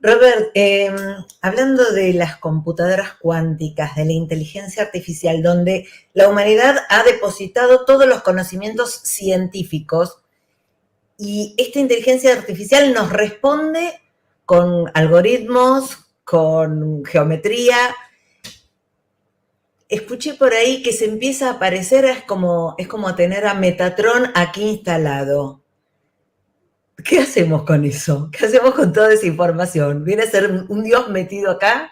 Robert, hablando de las computadoras cuánticas, de la inteligencia artificial, donde la humanidad ha depositado todos los conocimientos científicos y esta inteligencia artificial nos responde con algoritmos, con geometría. Escuché por ahí que se empieza a aparecer, es como tener a Metatron aquí instalado. ¿Qué hacemos con eso? ¿Qué hacemos con toda esa información? ¿Viene a ser un dios metido acá?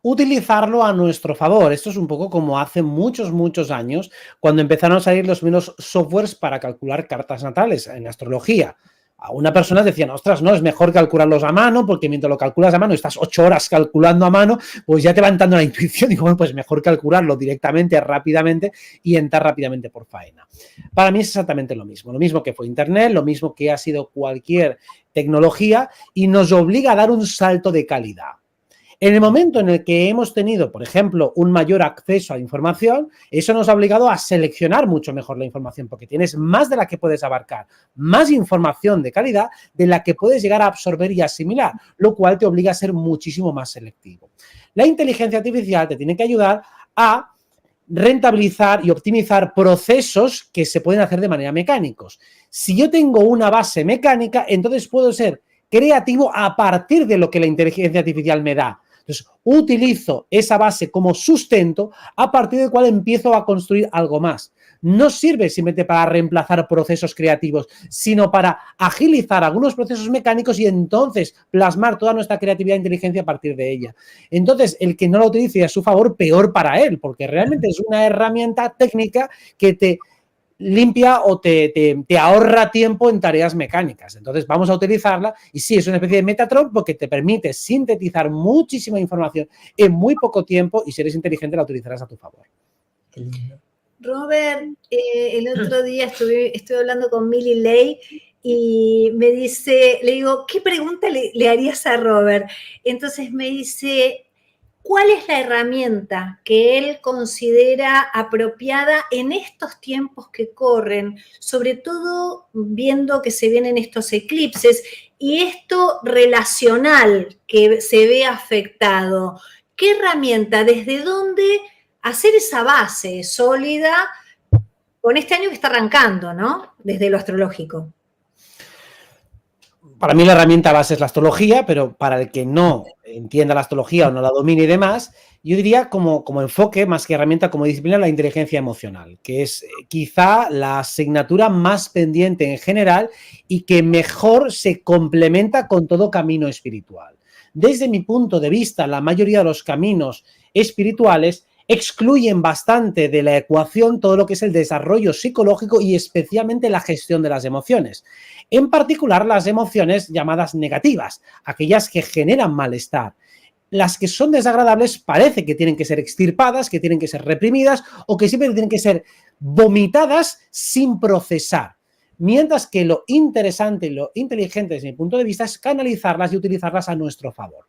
Utilizarlo a nuestro favor. Esto es un poco como hace muchos años, cuando empezaron a salir los primeros softwares para calcular cartas natales en astrología. A una persona decían, ostras, no, es mejor calcularlos a mano, porque mientras lo calculas a mano, estás 8 horas calculando a mano, pues ya te va entrando la intuición. Digo, bueno, pues mejor calcularlo directamente, rápidamente y entrar rápidamente por faena. Para mí es exactamente lo mismo que fue Internet, lo mismo que ha sido cualquier tecnología y nos obliga a dar un salto de calidad. En el momento en el que hemos tenido, por ejemplo, un mayor acceso a información, eso nos ha obligado a seleccionar mucho mejor la información, porque tienes más de la que puedes abarcar, más información de calidad de la que puedes llegar a absorber y asimilar, lo cual te obliga a ser muchísimo más selectivo. La inteligencia artificial te tiene que ayudar a rentabilizar y optimizar procesos que se pueden hacer de manera mecánicos. Si yo tengo una base mecánica, entonces puedo ser creativo a partir de lo que la inteligencia artificial me da. Entonces, utilizo esa base como sustento a partir del cual empiezo a construir algo más. No sirve simplemente para reemplazar procesos creativos, sino para agilizar algunos procesos mecánicos y entonces plasmar toda nuestra creatividad e inteligencia a partir de ella. Entonces, el que no lo utilice a su favor, peor para él, porque realmente es una herramienta técnica que te limpia o te ahorra tiempo en tareas mecánicas. Entonces vamos a utilizarla y sí, es una especie de Metatron porque te permite sintetizar muchísima información en muy poco tiempo y si eres inteligente la utilizarás a tu favor. Robert, el otro día estuve hablando con Milly Ley y me dice, le digo, ¿qué pregunta le harías a Robert? Entonces me dice, ¿cuál es la herramienta que él considera apropiada en estos tiempos que corren? Sobre todo viendo que se vienen estos eclipses y esto relacional que se ve afectado. ¿Qué herramienta? ¿Desde dónde hacer esa base sólida con este año que está arrancando, ¿no? Desde lo astrológico. Para mí la herramienta base es la astrología, pero para el que no entienda la astrología o no la domine y demás, yo diría como enfoque, más que herramienta, como disciplina, la inteligencia emocional, que es quizá la asignatura más pendiente en general y que mejor se complementa con todo camino espiritual. Desde mi punto de vista, la mayoría de los caminos espirituales excluyen bastante de la ecuación todo lo que es el desarrollo psicológico y especialmente la gestión de las emociones. En particular, las emociones llamadas negativas, aquellas que generan malestar. Las que son desagradables parece que tienen que ser extirpadas, que tienen que ser reprimidas o que siempre tienen que ser vomitadas sin procesar. Mientras que lo interesante y lo inteligente desde mi punto de vista es canalizarlas y utilizarlas a nuestro favor.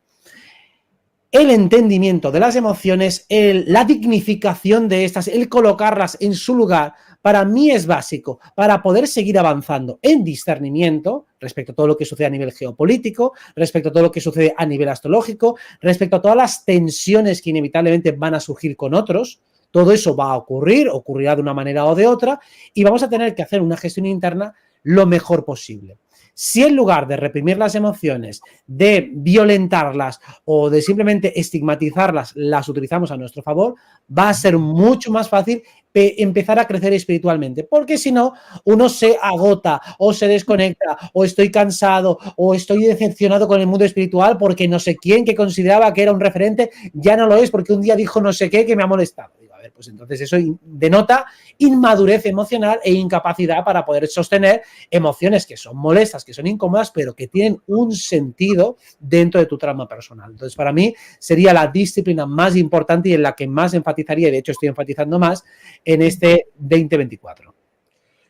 El entendimiento de las emociones, la dignificación de estas, el colocarlas en su lugar, para mí es básico para poder seguir avanzando en discernimiento respecto a todo lo que sucede a nivel geopolítico, respecto a todo lo que sucede a nivel astrológico, respecto a todas las tensiones que inevitablemente van a surgir con otros. Todo eso va a ocurrir, ocurrirá de una manera o de otra y vamos a tener que hacer una gestión interna lo mejor posible. Si en lugar de reprimir las emociones, de violentarlas o de simplemente estigmatizarlas, las utilizamos a nuestro favor, va a ser mucho más fácil empezar a crecer espiritualmente, porque si no, uno se agota o se desconecta o estoy cansado o estoy decepcionado con el mundo espiritual porque no sé quién que consideraba que era un referente ya no lo es porque un día dijo no sé qué que me ha molestado. Pues entonces eso denota inmadurez emocional e incapacidad para poder sostener emociones que son molestas, que son incómodas, pero que tienen un sentido dentro de tu trama personal. Entonces, para mí sería la disciplina más importante y en la que más enfatizaría, y de hecho estoy enfatizando más, en este 2024.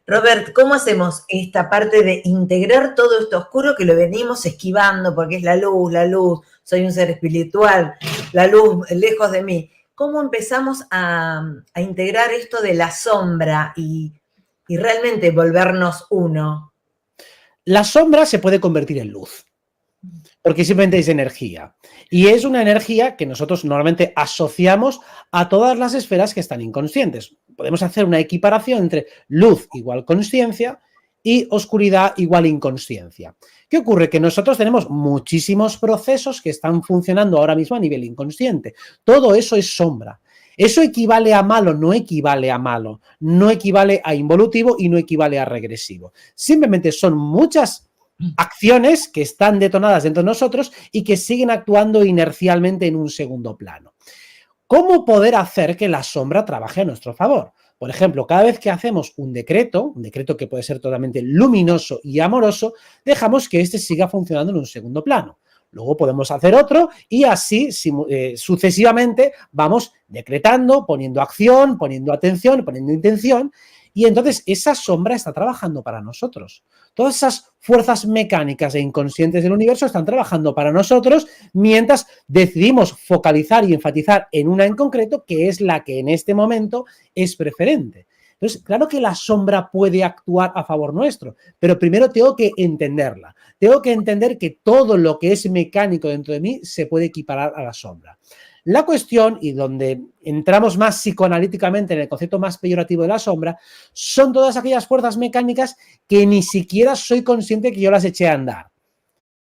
Robert, ¿cómo hacemos esta parte de integrar todo esto oscuro que lo venimos esquivando porque es la luz, soy un ser espiritual, la luz lejos de mí? ¿Cómo empezamos a integrar esto de la sombra y realmente volvernos uno? La sombra se puede convertir en luz. porque simplemente es energía. Y es una energía que nosotros normalmente asociamos a todas las esferas que están inconscientes. Podemos hacer una equiparación entre luz igual consciencia y oscuridad igual inconsciencia. ¿Qué ocurre? Que nosotros tenemos muchísimos procesos que están funcionando ahora mismo a nivel inconsciente. Todo eso es sombra. ¿Eso equivale a malo? No equivale a malo. No equivale a involutivo y no equivale a regresivo. Simplemente son muchas acciones que están detonadas dentro de nosotros y que siguen actuando inercialmente en un segundo plano. ¿Cómo poder hacer que la sombra trabaje a nuestro favor? Por ejemplo, cada vez que hacemos un decreto que puede ser totalmente luminoso y amoroso, dejamos que este siga funcionando en un segundo plano. Luego podemos hacer otro y así sucesivamente vamos decretando, poniendo acción, poniendo atención, poniendo intención, y entonces esa sombra está trabajando para nosotros. Todas esas fuerzas mecánicas e inconscientes del universo están trabajando para nosotros mientras decidimos focalizar y enfatizar en una en concreto, que es la que en este momento es preferente. Entonces, claro que la sombra puede actuar a favor nuestro, pero primero tengo que entenderla. Tengo que entender que todo lo que es mecánico dentro de mí se puede equiparar a la sombra. La cuestión, y donde entramos más psicoanalíticamente en el concepto más peyorativo de la sombra, son todas aquellas fuerzas mecánicas que ni siquiera soy consciente que yo las eché a andar.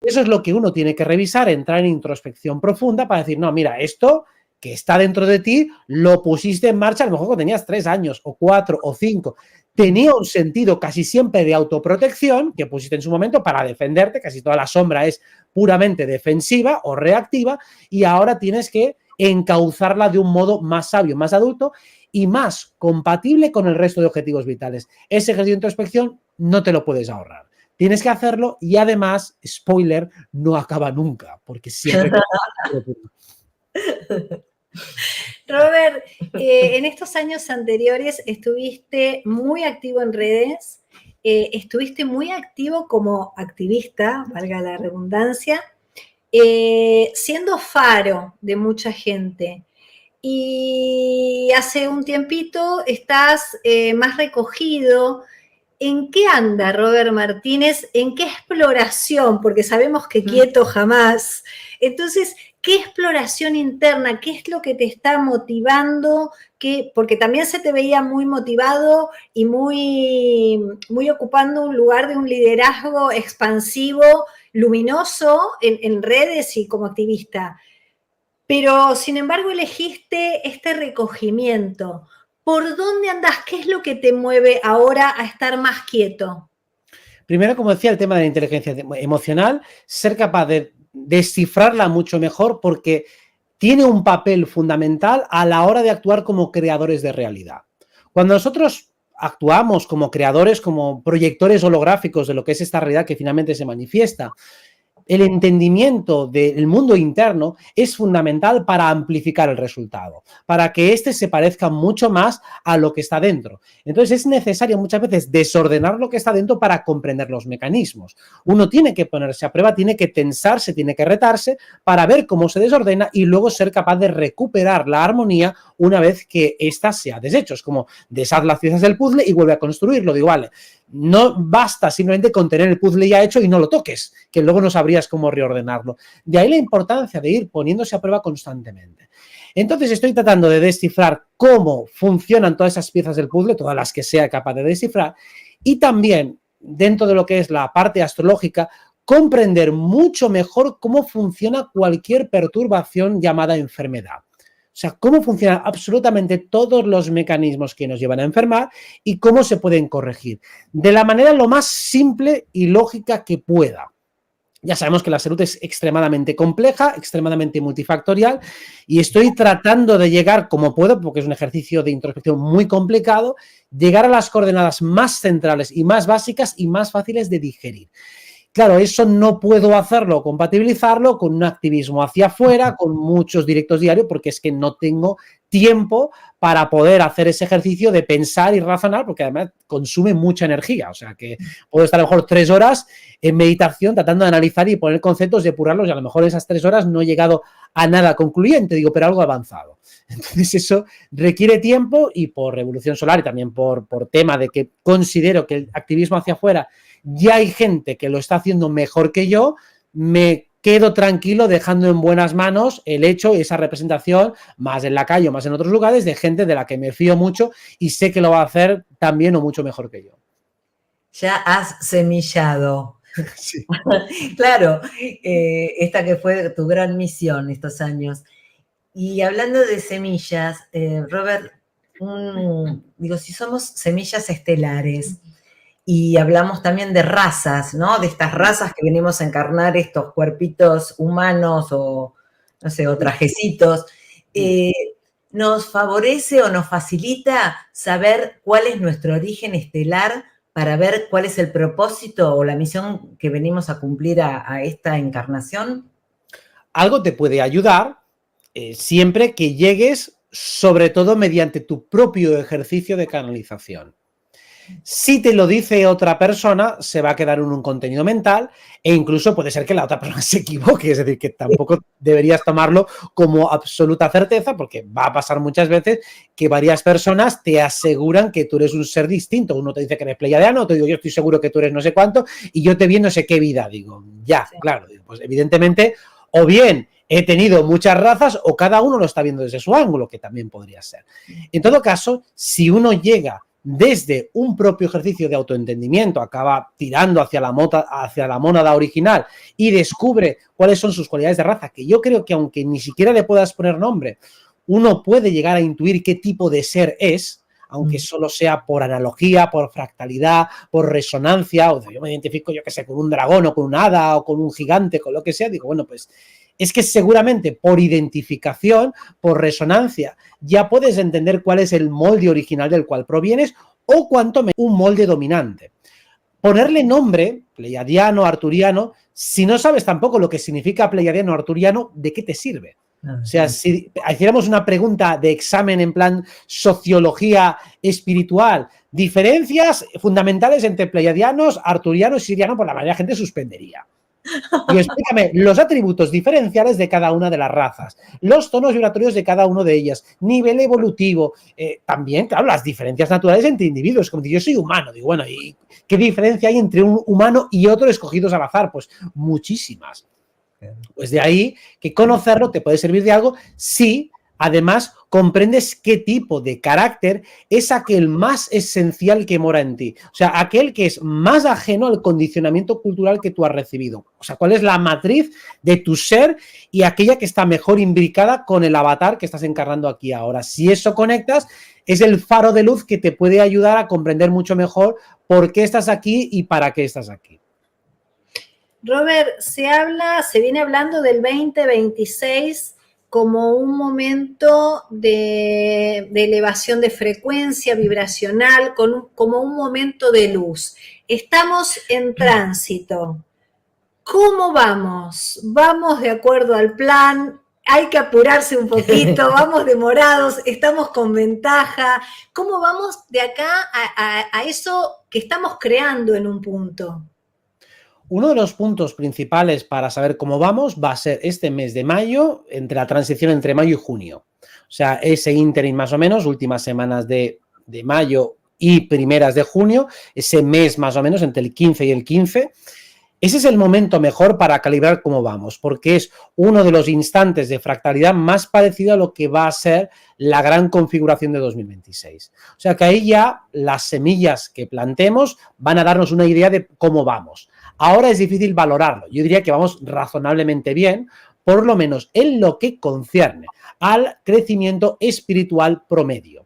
Eso es lo que uno tiene que revisar, entrar en introspección profunda para decir, no, mira, esto que está dentro de ti lo pusiste en marcha a lo mejor cuando tenías 3 años o 4 o 5. Tenía un sentido casi siempre de autoprotección que pusiste en su momento para defenderte, casi toda la sombra es puramente defensiva o reactiva, y ahora tienes que encauzarla de un modo más sabio, más adulto y más compatible con el resto de objetivos vitales. Ese ejercicio de introspección no te lo puedes ahorrar. Tienes que hacerlo y además, spoiler, no acaba nunca, porque siempre... Robert, en estos años anteriores estuviste muy activo en redes, estuviste muy activo como activista, valga la redundancia, siendo faro de mucha gente. Y hace un tiempito estás más recogido. ¿En qué anda Robert Martínez? ¿En qué exploración? Porque sabemos que quieto jamás. Entonces, ¿qué exploración interna? ¿Qué es lo que te está motivando? Porque también se te veía muy motivado y muy ocupando un lugar de un liderazgo expansivo, luminoso en redes y como activista. Pero, sin embargo, elegiste este recogimiento. ¿Por dónde andás? ¿Qué es lo que te mueve ahora a estar más quieto? Primero, como decía, el tema de la inteligencia emocional, ser capaz de descifrarla mucho mejor porque tiene un papel fundamental a la hora de actuar como creadores de realidad. Cuando nosotros actuamos como creadores, como proyectores holográficos de lo que es esta realidad que finalmente se manifiesta, el entendimiento del mundo interno es fundamental para amplificar el resultado, para que éste se parezca mucho más a lo que está dentro. Entonces es necesario muchas veces desordenar lo que está dentro para comprender los mecanismos. Uno tiene que ponerse a prueba, tiene que tensarse, tiene que retarse para ver cómo se desordena y luego ser capaz de recuperar la armonía una vez que ésta se ha deshecho. Es como deshaz las piezas del puzzle y vuelve a construirlo. Digo, vale, no basta simplemente con tener el puzzle ya hecho y no lo toques, que luego no sabrías cómo reordenarlo. De ahí la importancia de ir poniéndose a prueba constantemente. Entonces estoy tratando de descifrar cómo funcionan todas esas piezas del puzzle, todas las que sea capaz de descifrar, y también, dentro de lo que es la parte astrológica, comprender mucho mejor cómo funciona cualquier perturbación llamada enfermedad. O sea, cómo funcionan absolutamente todos los mecanismos que nos llevan a enfermar y cómo se pueden corregir. De la manera lo más simple y lógica que pueda. Ya sabemos que la salud es extremadamente compleja, extremadamente multifactorial, y estoy tratando de llegar como puedo, porque es un ejercicio de introspección muy complicado, llegar a las coordenadas más centrales y más básicas y más fáciles de digerir. Claro, eso no puedo hacerlo, compatibilizarlo con un activismo hacia afuera, con muchos directos diarios, porque es que no tengo tiempo para poder hacer ese ejercicio de pensar y razonar, porque además consume mucha energía. O sea, que puedo estar a lo mejor 3 horas en meditación tratando de analizar y poner conceptos, depurarlos, y a lo mejor en esas 3 horas no he llegado a nada concluyente, digo, pero algo avanzado. Entonces eso requiere tiempo y por revolución solar y también por tema de que considero que el activismo hacia afuera ya hay gente que lo está haciendo mejor que yo, me quedo tranquilo dejando en buenas manos el hecho, esa representación, más en la calle o más en otros lugares, de gente de la que me fío mucho y sé que lo va a hacer tan bien o mucho mejor que yo. Ya has semillado. Sí. Claro, esta que fue tu gran misión estos años. Y hablando de semillas, Robert, digo, si somos semillas estelares y hablamos también de razas, ¿no? De estas razas que venimos a encarnar estos cuerpitos humanos o, no sé, o trajecitos, ¿nos favorece o nos facilita saber cuál es nuestro origen estelar para ver cuál es el propósito o la misión que venimos a cumplir a esta encarnación? Algo te puede ayudar siempre que llegues, sobre todo mediante tu propio ejercicio de canalización. Si te lo dice otra persona, se va a quedar en un contenido mental e incluso puede ser que la otra persona se equivoque, es decir, que tampoco deberías tomarlo como absoluta certeza, porque va a pasar muchas veces que varias personas te aseguran que tú eres un ser distinto. Uno te dice que eres pleiadiano, otro digo yo estoy seguro que tú eres no sé cuánto y yo te vi no sé qué vida. Digo, ya, sí. Claro, pues evidentemente, o bien he tenido muchas razas o cada uno lo está viendo desde su ángulo, que también podría ser. En todo caso, si uno llega desde un propio ejercicio de autoentendimiento, acaba tirando hacia la mónada original y descubre cuáles son sus cualidades de raza, que yo creo que aunque ni siquiera le puedas poner nombre, uno puede llegar a intuir qué tipo de ser es, aunque solo sea por analogía, por fractalidad, por resonancia, o yo me identifico, yo qué sé, con un dragón o con un hada o con un gigante, con lo que sea, digo, bueno, pues es que seguramente por identificación, por resonancia, ya puedes entender cuál es el molde original del cual provienes o cuanto menos un molde dominante. Ponerle nombre, pleiadiano, arturiano, si no sabes tampoco lo que significa pleiadiano o arturiano, ¿de qué te sirve? O sea, si hiciéramos una pregunta de examen en plan sociología espiritual, diferencias fundamentales entre pleiadianos, arturianos y sirianos, pues la mayoría de la gente suspendería. Y explícame los atributos diferenciales de cada una de las razas, los tonos vibratorios de cada uno de ellas, nivel evolutivo, también, claro, las diferencias naturales entre individuos, como si yo soy humano, digo, bueno, ¿y qué diferencia hay entre un humano y otro escogidos al azar? Pues muchísimas. Pues de ahí que conocerlo te puede servir de algo si además comprendes qué tipo de carácter es aquel más esencial que mora en ti. O sea, aquel que es más ajeno al condicionamiento cultural que tú has recibido. O sea, cuál es la matriz de tu ser y aquella que está mejor imbricada con el avatar que estás encarnando aquí ahora. Si eso conectas, es el faro de luz que te puede ayudar a comprender mucho mejor por qué estás aquí y para qué estás aquí. Robert, se viene hablando del 2026 como un momento de elevación de frecuencia vibracional, como un momento de luz. Estamos en tránsito. ¿Cómo vamos? ¿Vamos de acuerdo al plan? Hay que apurarse un poquito, vamos demorados, estamos con ventaja. ¿Cómo vamos de acá a eso que estamos creando en un punto? Uno de los puntos principales para saber cómo vamos va a ser este mes de mayo, entre la transición entre mayo y junio. O sea, ese ínterin más o menos, últimas semanas de mayo y primeras de junio, ese mes más o menos entre el 15 y el 15. Ese es el momento mejor para calibrar cómo vamos, porque es uno de los instantes de fractalidad más parecido a lo que va a ser la gran configuración de 2026. O sea que ahí ya las semillas que plantemos van a darnos una idea de cómo vamos. Ahora es difícil valorarlo. Yo diría que vamos razonablemente bien, por lo menos en lo que concierne al crecimiento espiritual promedio.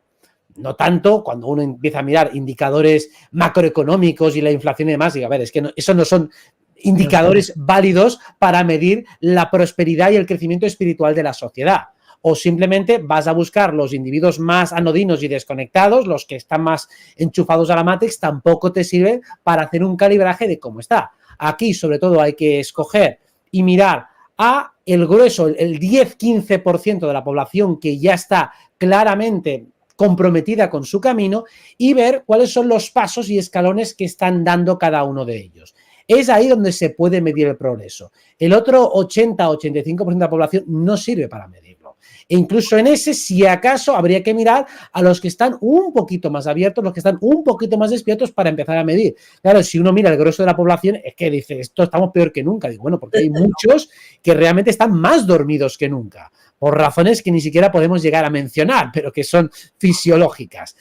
No tanto cuando uno empieza a mirar indicadores macroeconómicos y la inflación y demás, digo, a ver, es que eso no son indicadores válidos para medir la prosperidad y el crecimiento espiritual de la sociedad. O simplemente vas a buscar los individuos más anodinos y desconectados, los que están más enchufados a la Matrix, tampoco te sirven para hacer un calibraje de cómo está. Aquí, sobre todo, hay que escoger y mirar a el grueso, el 10-15% de la población que ya está claramente comprometida con su camino y ver cuáles son los pasos y escalones que están dando cada uno de ellos. Es ahí donde se puede medir el progreso. El otro 80-85% de la población no sirve para medirlo. E incluso en ese, si acaso, habría que mirar a los que están un poquito más abiertos, los que están un poquito más despiertos para empezar a medir. Claro, si uno mira el grueso de la población, es que dice, esto estamos peor que nunca. Digo, bueno, porque hay muchos que realmente están más dormidos que nunca, por razones que ni siquiera podemos llegar a mencionar, pero que son fisiológicas.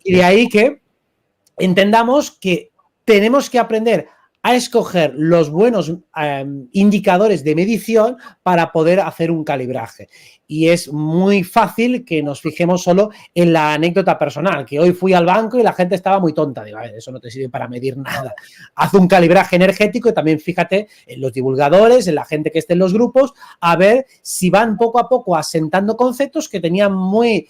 Y de ahí que entendamos que tenemos que aprender a escoger los buenos indicadores de medición para poder hacer un calibraje. Y es muy fácil que nos fijemos solo en la anécdota personal, que hoy fui al banco y la gente estaba muy tonta. Digo, a ver, eso no te sirve para medir nada. Haz un calibraje energético y también fíjate en los divulgadores, en la gente que esté en los grupos, a ver si van poco a poco asentando conceptos que tenían muy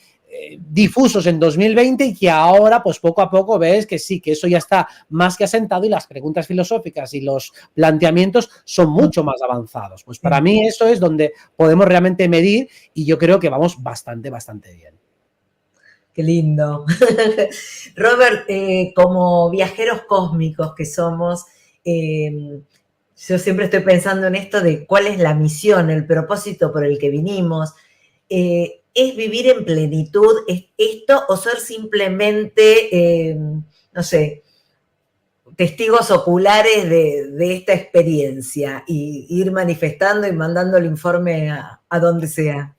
difusos en 2020 y que ahora pues poco a poco ves que sí, que eso ya está más que asentado y las preguntas filosóficas y los planteamientos son mucho más avanzados. Pues para mí eso es donde podemos realmente medir y yo creo que vamos bastante bien. Qué lindo. Robert, como viajeros cósmicos que somos, yo siempre estoy pensando en esto de cuál es la misión, el propósito por el que vinimos. ¿Es vivir en plenitud esto o ser simplemente, no sé, testigos oculares de esta experiencia y ir manifestando y mandando el informe a donde sea?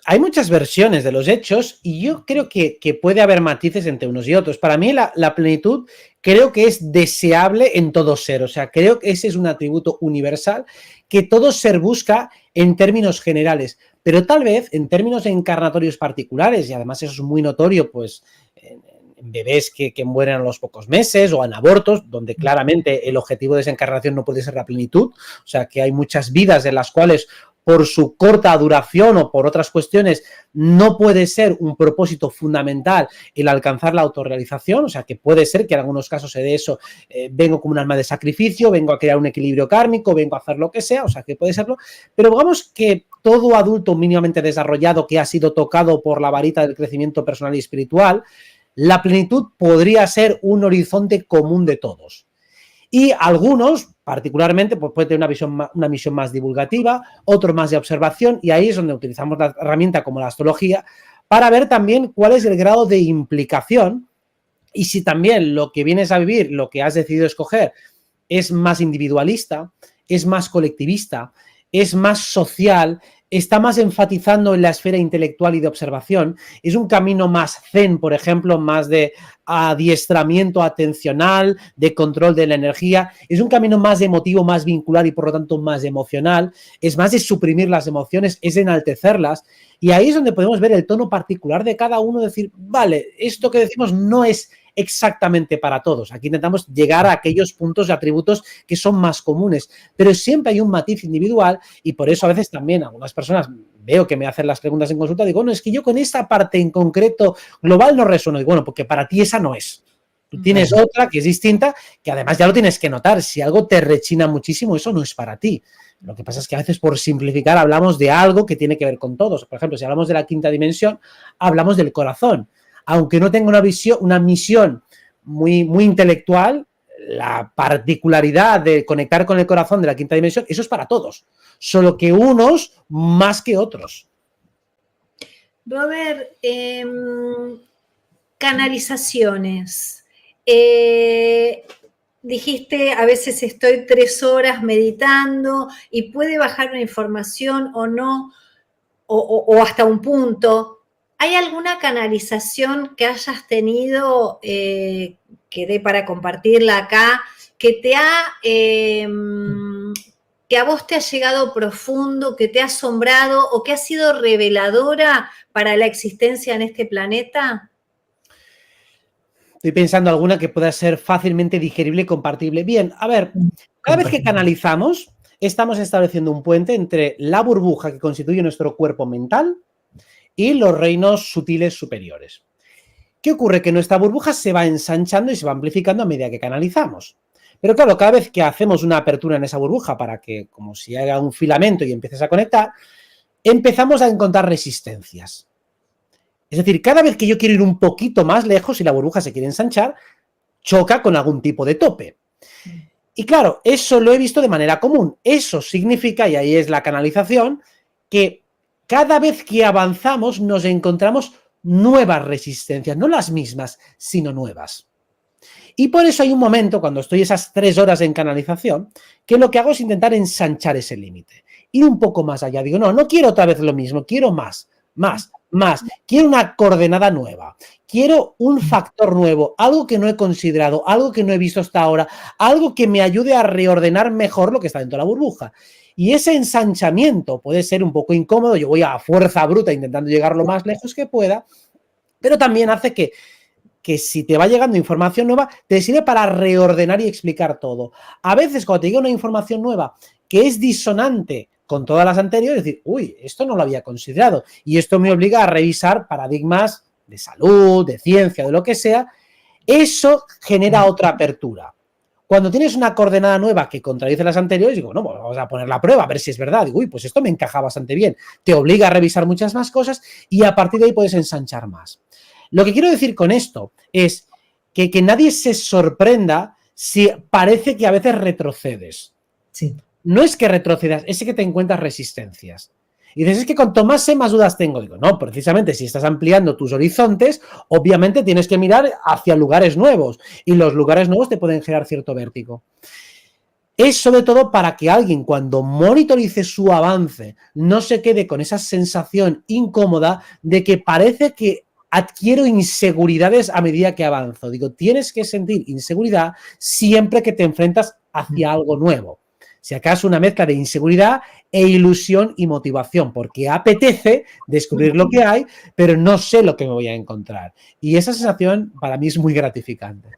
Hay muchas versiones de los hechos y yo creo que puede haber matices entre unos y otros. Para mí la plenitud creo que es deseable en todo ser, o sea, creo que ese es un atributo universal que todo ser busca en términos generales, pero tal vez en términos encarnatorios particulares, y además eso es muy notorio, pues en bebés que mueren a los pocos meses o en abortos, donde claramente el objetivo de esa encarnación no puede ser la plenitud, o sea, que hay muchas vidas en las cuales por su corta duración o por otras cuestiones, no puede ser un propósito fundamental el alcanzar la autorrealización, o sea, que puede ser que en algunos casos se dé eso, vengo como un alma de sacrificio, vengo a crear un equilibrio kármico, vengo a hacer lo que sea, o sea, que puede serlo, pero digamos que todo adulto mínimamente desarrollado que ha sido tocado por la varita del crecimiento personal y espiritual, la plenitud podría ser un horizonte común de todos. Y algunos, particularmente, pues pueden tener una misión más divulgativa, otros más de observación, y ahí es donde utilizamos la herramienta como la astrología para ver también cuál es el grado de implicación y si también lo que vienes a vivir, lo que has decidido escoger, es más individualista, es más colectivista, es más social, está más enfatizando en la esfera intelectual y de observación, es un camino más zen, por ejemplo, más de adiestramiento atencional, de control de la energía, es un camino más emotivo, más vincular y por lo tanto más emocional, es más de suprimir las emociones, es de enaltecerlas, y ahí es donde podemos ver el tono particular de cada uno, decir, vale, esto que decimos no es exactamente para todos. Aquí intentamos llegar a aquellos puntos y atributos que son más comunes, pero siempre hay un matiz individual y por eso a veces también algunas personas veo que me hacen las preguntas en consulta, digo, no, es que yo con esta parte en concreto global no resueno. Digo, bueno, porque para ti esa no es. Tú tienes otra que es distinta, que además ya lo tienes que notar. Si algo te rechina muchísimo, eso no es para ti. Lo que pasa es que a veces por simplificar hablamos de algo que tiene que ver con todos. Por ejemplo, si hablamos de la quinta dimensión, hablamos del corazón. Aunque no tenga una misión muy, muy intelectual, la particularidad de conectar con el corazón de la quinta dimensión, eso es para todos, solo que unos más que otros. Robert, canalizaciones. Dijiste, a veces estoy 3 horas meditando y puede bajar una información o no, o hasta un punto. ¿Hay alguna canalización que hayas tenido, que dé para compartirla acá, que a vos te ha llegado profundo, que te ha asombrado o que ha sido reveladora para la existencia en este planeta? Estoy pensando alguna que pueda ser fácilmente digerible y compartible. Bien, a ver, cada vez que canalizamos, estamos estableciendo un puente entre la burbuja que constituye nuestro cuerpo mental y los reinos sutiles superiores. ¿Qué ocurre? Que nuestra burbuja se va ensanchando y se va amplificando a medida que canalizamos. Pero claro, cada vez que hacemos una apertura en esa burbuja para que, como si haga un filamento y empieces a conectar, empezamos a encontrar resistencias. Es decir, cada vez que yo quiero ir un poquito más lejos y la burbuja se quiere ensanchar, choca con algún tipo de tope. Y claro, eso lo he visto de manera común. Eso significa, y ahí es la canalización, que cada vez que avanzamos nos encontramos nuevas resistencias, no las mismas, sino nuevas. Y por eso hay un momento, cuando estoy esas 3 horas en canalización, que lo que hago es intentar ensanchar ese límite, ir un poco más allá. Digo, no quiero otra vez lo mismo, quiero más. Quiero una coordenada nueva, quiero un factor nuevo, algo que no he considerado, algo que no he visto hasta ahora, algo que me ayude a reordenar mejor lo que está dentro de la burbuja. Y ese ensanchamiento puede ser un poco incómodo, yo voy a fuerza bruta intentando llegar lo más lejos que pueda, pero también hace que si te va llegando información nueva, te sirve para reordenar y explicar todo. A veces cuando te llega una información nueva que es disonante con todas las anteriores, decir, uy, esto no lo había considerado. Y esto me obliga a revisar paradigmas de salud, de ciencia, de lo que sea. Eso genera otra apertura. Cuando tienes una coordenada nueva que contradice las anteriores, digo, no, pues vamos a poner la prueba, a ver si es verdad. Digo, uy, pues esto me encaja bastante bien. Te obliga a revisar muchas más cosas y a partir de ahí puedes ensanchar más. Lo que quiero decir con esto es que nadie se sorprenda si parece que a veces retrocedes. Sí. No es que retrocedas, es que te encuentras resistencias. Y dices, es que cuanto más sé, más dudas tengo. Digo, no, precisamente si estás ampliando tus horizontes, obviamente tienes que mirar hacia lugares nuevos. Y los lugares nuevos te pueden generar cierto vértigo. Es sobre todo para que alguien, cuando monitorice su avance, no se quede con esa sensación incómoda de que parece que adquiero inseguridades a medida que avanzo. Digo, tienes que sentir inseguridad siempre que te enfrentas hacia algo nuevo. Si acaso una mezcla de inseguridad e ilusión y motivación, porque apetece descubrir lo que hay, pero no sé lo que me voy a encontrar. Y esa sensación para mí es muy gratificante.